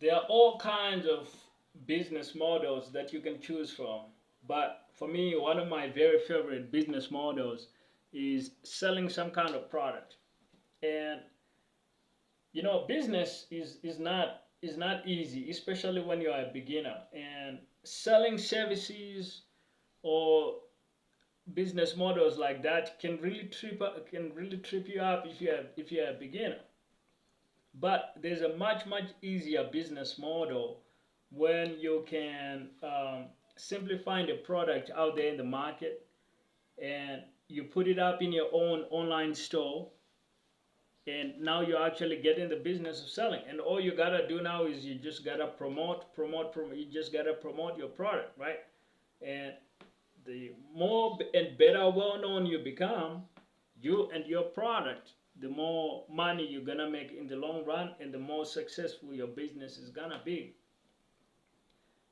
There are all kinds of business models that you can choose from. But for me, one of my very favorite business models is selling some kind of product. And business is not easy, especially when you are a beginner. And selling services or business models like that can really trip you up if you're a beginner. But there's a much easier business model when you can simply find a product out there in the market and you put it up in your own online store, and now you're actually getting the business of selling. And all you gotta do now is you just gotta promote. You just gotta promote your product, right? And the more and better well known you become, you and your product, the more money you're gonna make in the long run, and the more successful your business is gonna be.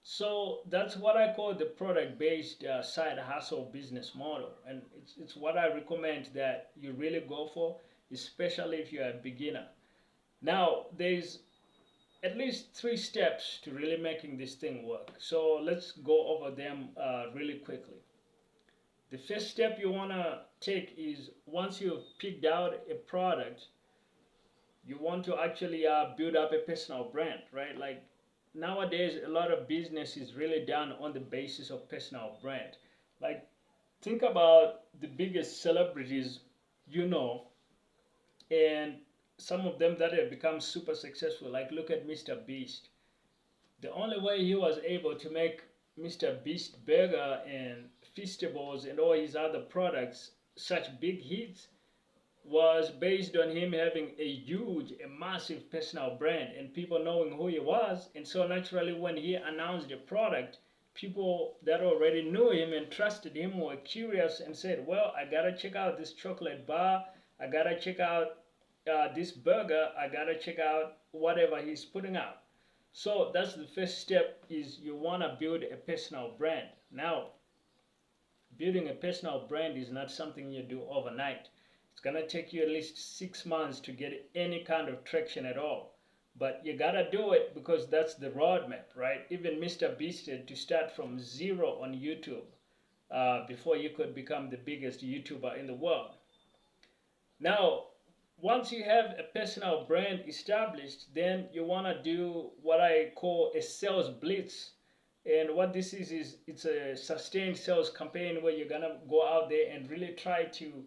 So that's what I call the product-based side hustle business model, and it's what I recommend that you really go for, especially if you're a beginner. Now, there's at least 3 steps to really making this thing work. So let's go over them really quickly. The first step you want to take is, once you've picked out a product, you want to actually build up a personal brand, right? Like nowadays, a lot of business is really done on the basis of personal brand. Like, think about the biggest celebrities you know, and some of them that have become super successful. Like, look at Mr. Beast. The only way he was able to make Mr. Beast Burger and Feastables and all his other products such big hits was based on him having a massive personal brand and people knowing who he was. And so naturally, when he announced the product, people that already knew him and trusted him were curious and said, well, I gotta check out this chocolate bar, I gotta check out this burger, I gotta check out whatever he's putting out. So that's the first step, is you want to build a personal brand. Now, building a personal brand is not something you do overnight. It's going to take you at least 6 months to get any kind of traction at all. But you got to do it because that's the roadmap, right? Even Mr. Beast had to start from zero on YouTube before you could become the biggest YouTuber in the world. Now, once you have a personal brand established, then you want to do what I call a sales blitz. And what this is it's a sustained sales campaign where you're going to go out there and really try to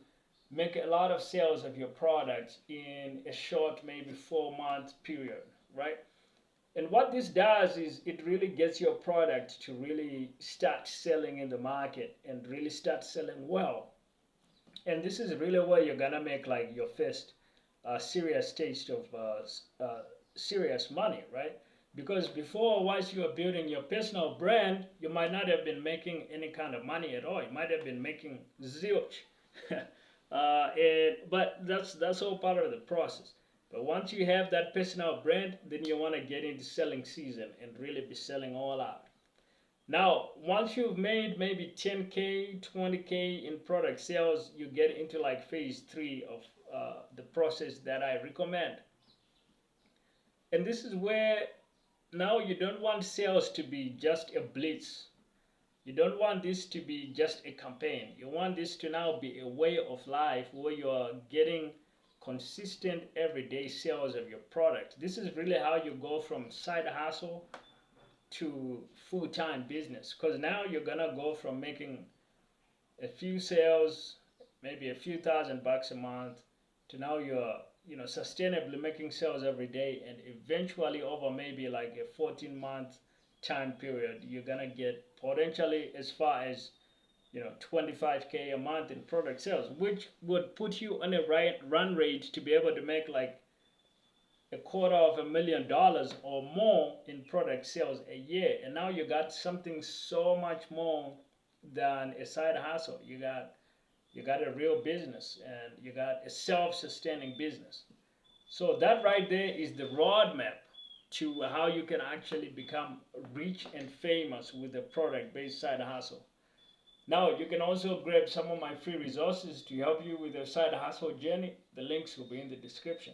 make a lot of sales of your products in a short, maybe 4-month period, right? And what this does is it really gets your product to really start selling in the market and really start selling well. And this is really where you're gonna make like your first serious taste of serious money, right? Because before, once you are building your personal brand, you might not have been making any kind of money at all. You might have been making zilch. But that's all part of the process. But once you have that personal brand, then you want to get into selling season and really be selling all out. Now, once you've made maybe 10K, 20K in product sales, you get into like phase 3 of the process that I recommend. And this is where now you don't want sales to be just a blitz. You don't want this to be just a campaign. You want this to now be a way of life where you are getting consistent everyday sales of your product. This is really how you go from side hustle to full-time business, because now you're gonna go from making a few sales, maybe a few $1,000s a month, to now you're sustainably making sales every day, and eventually over maybe like a 14-month time period, you're gonna get potentially as far as 25K a month in product sales, which would put you on a run rate to be able to make like $250,000 or more in product sales a year. And now you got something so much more than a side hustle. You got a real business, and you got a self-sustaining business. So that right there is the roadmap to how you can actually become rich and famous with a product-based side hustle. Now, you can also grab some of my free resources to help you with your side hustle journey. The links will be in the description.